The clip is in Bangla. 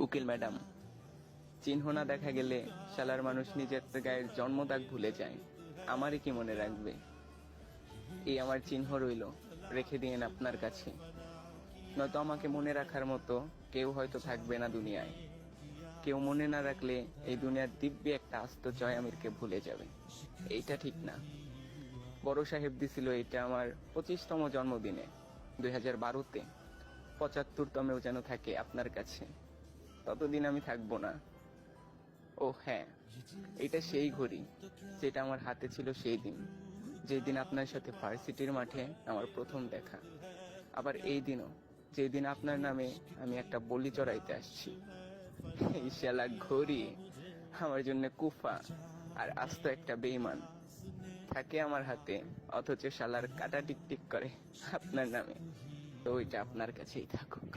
উকিল ম্যাডাম, চিহ্ন না দেখা গেলে শালার মানুষ নিজের গায়ের জন্মদাগ ভুলে যায়, আমারই কি মনে রাখবে? এই আমার চিহ্ন রইল, রেখে দিয়েন আপনার কাছে। নয়তো আমাকে মনে রাখার মতো কেউ হয়তো থাকবে না দুনিয়ায়। কেউ মনে না রাখলে এই দুনিয়ার দিব্যি একটা আস্ত জয় আমিরকে ভুলে যাবে। এইটা ঠিক না। বড় সাহেব দিছিল এটা আমার 25তম জন্মদিনে 2012-তে। 75তমেও যেন থাকে আপনার কাছে, ততদিন আমি থাকবো না। ও হ্যাঁ, এটা সেই ঘড়ি যেটা আমার হাতে ছিল সেই দিন, যেই দিন আপনার সাথে ভার্সিটির মাঠে আমার প্রথম দেখা। আবার এই দিনও, যেই দিন আপনার নামে আমি একটা বলি চড়াইতে আসছি। এই শালা ঘড়ি আমার জন্য কুফা আর আস্ত একটা বেঈমান। থাকে আমার হাতে, অথচ শালার কাটা টিকটিক করে আপনার নামে। তো ওইটা আপনার কাছেই থাকুক।